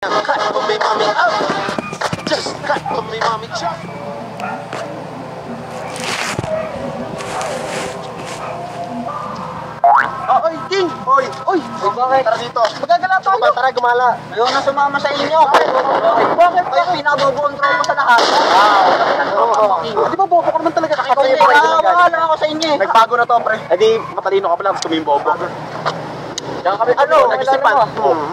Cut for me, mommy, up. Just cut for me, mommy, chop. Oy, King! Oy! Bakit? Tara dito. Magagala tayo. Tara, gumala. Ayaw na sumama sa inyo. Bakit? Pinabobo-control ko sa lahat. Di ba bobo ka naman talaga? Ikaw din. Bahala ako sa inyo. Nagbago na to, pre. Eh di, matalino ka pala. Gusto mo yung bobo. Nag-isipan.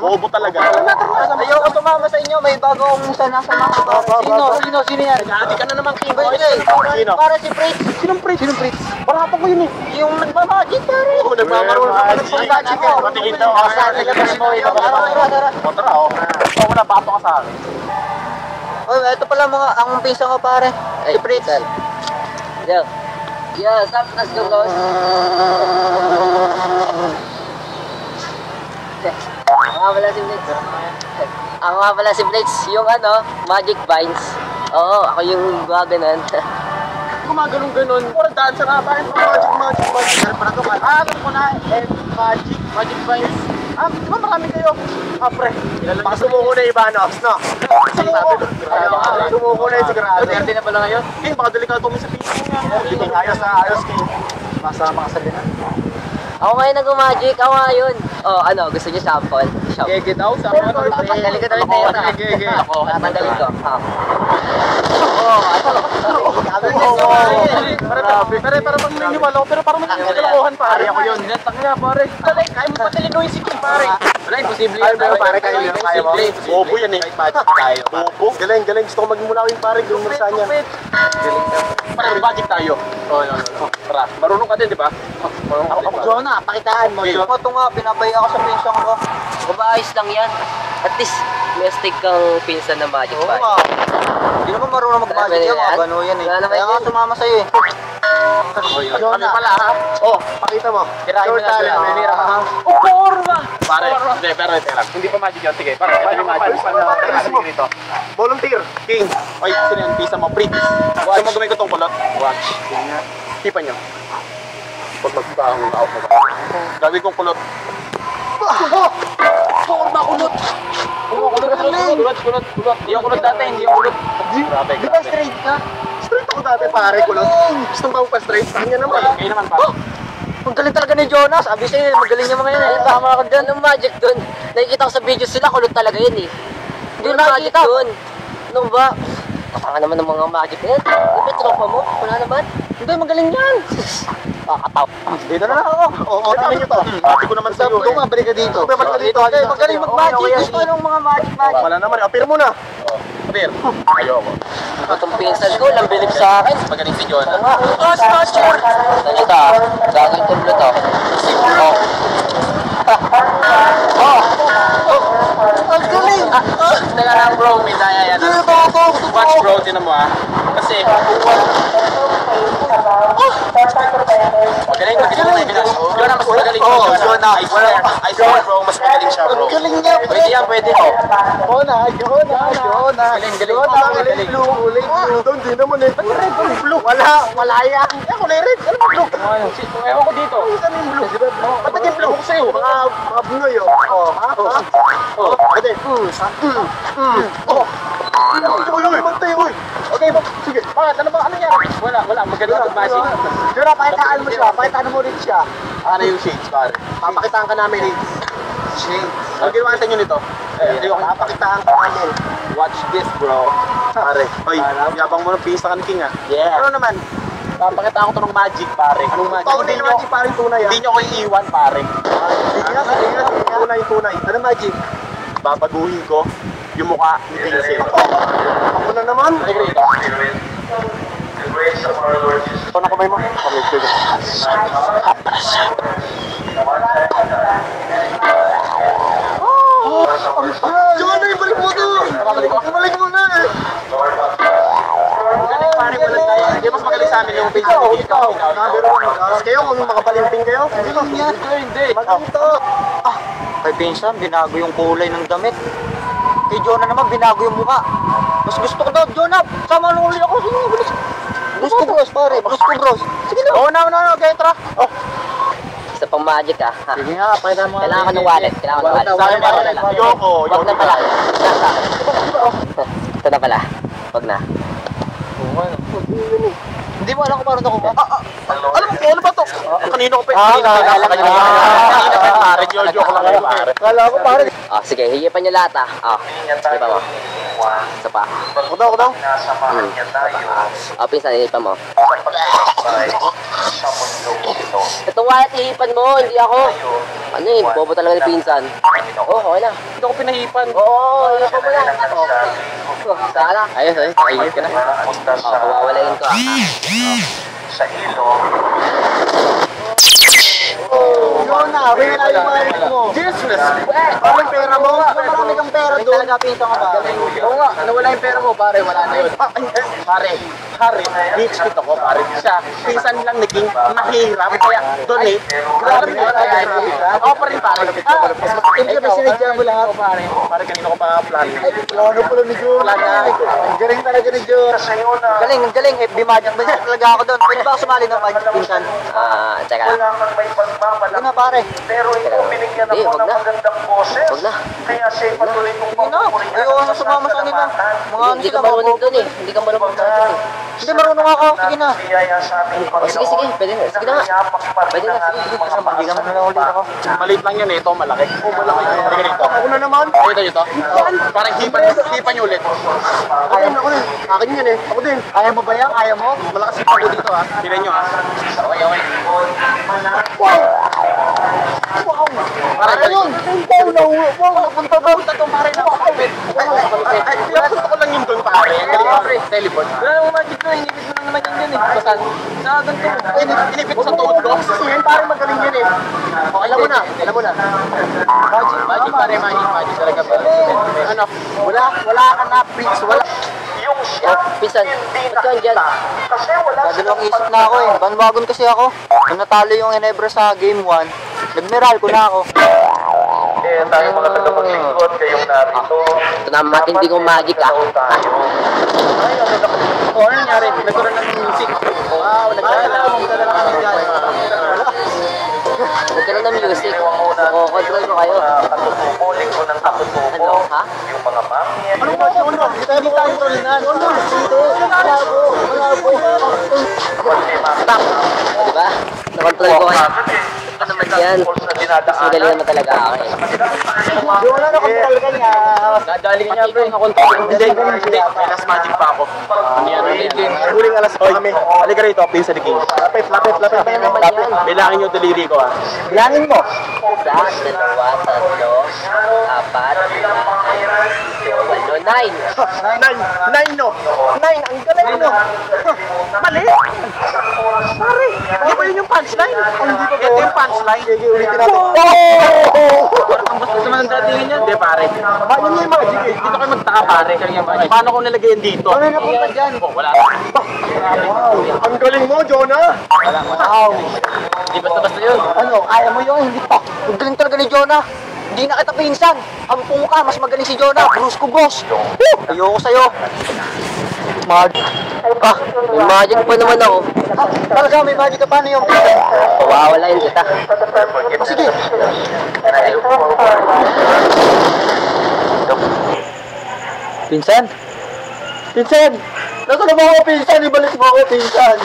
Bobo talaga. Ayaw ko sumama sa inyo. May bago akong sanasama. Sino yan? Nag-aadi ka na naman, King. Sino? Para si Fritz. Sinong Fritz? Parang hapon ko yun eh. Yung nagmamagic pare. Oo, nagmamarunong ka pa nagmamagic eh. Patingin daw ako sa akin. Tara, oh. Oo, wala, bato ka sa akin. Oh, ito pala mga ang pinsan ko pare. Si Fritz. Yo. Yo, stop. Let's go, guys. Ang pala si Blitz. Ang pala si Blitz, yung Magic Vines. Oo, ako yung gaganon. Gumaganong-ganon. Pura dancer nga ba? Magic. Ano pa na ito? Alam ko na. Magic Vines. Di ba marami kayo? Pre. Baka sumuko na iba, no? Sumuko na yung sigurado. Hindi na pala ngayon. King, baka delikado mo sa piso niya. King, ayos, King. Masama ka sa ganun. Ako ngayon nag-magic, ako ngayon. Oh, gusto niyo sample? Gege daw, sample. Tatanggalin ko na rin tayo. Tatanggalin ko. Pare, para pag naniniwala ko, pero parang magkakalokohan, pare. Ako yun. Tangina, pare. Kaya mo patalinuin si King, pare. Wala, imposible Ay, pero pare, kaya mo. Bobo yan eh. Bobo. Galing. Gusto ko magmulawin, pare. Gumursa niya. Pare, may magic tayo. Tara, marunong ka din, di ba? Ako, Jonah, pakitaan mo. Ito nga, pinabaya ako sa pinsan ko. Mabaayos lang yan. At least, may stick kang pinsan na Magic Vines. Hindi naman marunong mag-magic yan, mga gano yan eh. Kaya nga sumama sa'yo eh. Kami pala ha. Oh, pakita mo. Tirahin mo na sila. May ha. Porma! Pare, hindi, pero ito lang. Hindi pa magic yun. Sige, pare, ito yung magic. Volunteer, King. Oy, sino yun? Pisa mo, Fritz. Gusto mo gawin ko tong kulot? Watch. Tipan nyo. Pag magbahong out mo ba? Gawin kong kulot. Porma kulot! Kulot. Hindi yung kulot dati, hindi yung kulot. Grabe. Di ba straight ka? Straight ako dati, pare, kulot. Gusto mo pa straight? Sa kanya naman. Kayo naman, pare. Ang galing talaga ni Jonas. Sabi sa'yo, magaling niya mga yan eh. Tama ka dyan. Anong magic dun? Nakikita ko sa video sila, kulot talaga yun eh. Hindi na magic dun. Ano ba? Kapanga naman ng mga magic na yan. Di ba tropa mo? Wala naman. Hindi, magaling yan. Kakataw. Dito na ako. Oo, tingnan nyo to. Sabi ko naman sa'yo. Ito nga, balik ka dito. Balik ka dito. Magaling mag-magic. Gusto nung mga magic. Wala naman. Apir mo na. Apir. Ayoko. Itong pinsan ko, lang bilib sa akin. Magaling si John. Snatcher! Ito ah. Gagawin ko ulit ah. Ang galing! Teka lang bro, may daya yan. Watch bro, tinan mo ah. Kasi, magaling. Jonah, mas magaling siya. Jonah, I swear bro, mas magaling siya bro. Galing niya, Pwede yan, pwede ko. Jonah. Galing. Doon din naman eh. Blue. Wala yan. Ako na red. Ano ba blue? Ewan ko dito. Ano yung blue? Ba't naging blue ko sa'yo? Mga bunoy oh. Pwede. Uy. Okay, sige. Bakit? Ano yan? Wala. Magaling mag-magic. Jonah, pakitaan mo siya. Pakitaan mo rin siya. Ano yung shades, pare? Papakitaan ka namin shades. Shades. Ang ginawa natin yun ito? Papakitaan ka namin. Watch this, bro. Pare. Hoy, yabang mo ng pista ka ni King, ah. Yeah. Ano naman? Papakitaan ko to ng magic, pare. Anong magic? Hindi nyo magic, pare, tunay, ah. Hindi nyo ko iiwan, pare. Tunay. Ano magic? Babaguhin ko yung mukha ni Vincent. Ako na naman. Ito na kamay mo. Jonah, ibalik mo to! Ibalik mo na eh! Magaling pare, walang tayo. Hindi mas magaling sa amin yung pinsa ni Tito. Mas kayo, kung makapalimping kayo. Hindi. Magaling to! Kay Pinsan, binago yung kulay ng damit. Kay Jonah naman, binago yung mukha. Mas gusto ko daw, Jonah! Sama nung uli ako. Sige, bilis. Gusto bros, pare. Gusto bros. Sige na. Oo, no. Okay, tara. Oh. Isa pang magic ah. Ha? Sige nga, pakita mo. Kailangan ko ng wallet. Kailangan ko ng wallet. Sa akin ba? Yoko. Wag na pala. Ito na pala. Wag na. Hindi mo alam kung paano ako ba? Alam mo, ano ba to? Kanino ko pa? Kanino pa pare? Joke lang kayo pare. Kala ko pare. Oh, sige, hihipan nyo lahat ah. Oh, hihipan mo. Isa pa. Kudaw. Oh, pinsan, hihipan mo. Itong wallet, hihipan mo, hindi ako. Ano eh, bobo talaga ni pinsan. Oh, okay na. Hindi ako pinahipan. Oo, hihipan mo na. Sana. Ayos, ayos ka na. Oh, kawawalayin ko ah. Sa ilong. Yun na, wala na yung wallet mo. Useless. Parang pera mo. Marami kang pera doon. Talaga pinto ka ba? Oo nga, nawala yung pera mo, pare, wala na yun. Pare, rich kito ko, pare. Siya, pinsan lang naging mahirap, kaya donate. Grabe yun, ako pa rin, pare. Hindi ka ba sinadya mo lahat? Pare, kanino ko pa plan? Plano pala ni Jun. Ang galing talaga ni Jun. Galing, ang galing. FB Magic ba talaga ako doon? Pwede ba ako sumali ng Magic pinsan? Tsaka. Wala kang may pagmamalakas. Hindi na pare. Pero ito binigyan Hindi, ako wag ng na. magandang boses. Wag na. Kaya siya patuloy kong Hindi na. Ayoko na sumama sa kanila. Mga ano Hindi ka sila, mga marunong bobo. dun eh. Hindi ka marunong dun eh. Hindi, marunong ako. Sige na. Biyaya sa ating Panginoon. Sige, pwede na. Sige na nga. Pwede na, sige. Bigyan mo na lang ulit ako. Maliit lang yan eh, ito malaki. Malaki. Tingnan dito. Ako na naman. Ito dito. Parang hipan nyo ulit. Ako din. Akin yan eh. Ako din. Kaya mo ba yan? Kaya mo? Malakas hipan ko dito ha. Tingnan nyo ha. Okay. Parang ganun. Napunta ba? Napunta ko lang yun doon pare. Teleport. Wala namang magic na. Inipit mo lang naman yan eh. Basan. Sa ganito. Inipit sa toad ko. Yan pare magaling yan eh. Oh, alam mo na. Magic pare, magic talaga pare. Ano? Wala ka na, Prince. Wala. Yung siya, Pinsan, hindi ba't ka andyan? Kasi wala Dadalawang isip na ako eh. Bandwagon kasi ako. Nung natalo yung Ginebra sa Game 1, nagmeral ko na ako. Eh, tayo mga tagapaglingkod, kayong narito. Ito na matindi kong magic ah. Tayo. Oh, ano nangyari? Nagkaroon ng music. Wow, nagdala kami dyan. Nagkaroon ng music. Control ko kayo. Katutukuling ko ng katutuko. Ano, ha? Yung mga mami. Ano ba? Ano? Hindi tayo magkakulinan. Malabo. Stop! Diba? Nakontrol ko kayo. Yan. Mas magaling naman talaga ako eh. Yung na nakontrol ka niya. Dadali ka niya, bro. Hindi. May last magic pa ako. Ano yan? Huling alas pa kami. Halika rito, pinsa ni King. Lapit. Bilangin yung daliri ko ha. Bilangin mo. Isa, dalawa, tatlo, apat, lima, walo, 9. Nine, no? Nine, ang galing mo. Mali! Pare, hindi ba yun yung punchline? Hindi ba ito yung punchline? Sige, ulitin natin. Ang gusto naman ang datingin yan. Hindi, pare. Yun yung magic eh. Dito kayo magtaka, pare. Paano ko nilagay yan dito? Ano na punta dyan? Oh, wala. Ang galing mo, Jonah! Wow. Hindi basta-basta yun. Ano, kaya mo yun? Hindi pa. Ang galing talaga ni Jonah. Hindi na kita pinsan. Ampung ka, mas magaling si Jonah. Bruce ko, boss. Ayoko sa'yo. May magic pa naman ako. Talaga, may magic ka. Paano yung Wawalayin kita. sige. Pinsan? Pinsan! Nasaan na ba ako, pinsan? Ibalik mo ako, pinsan.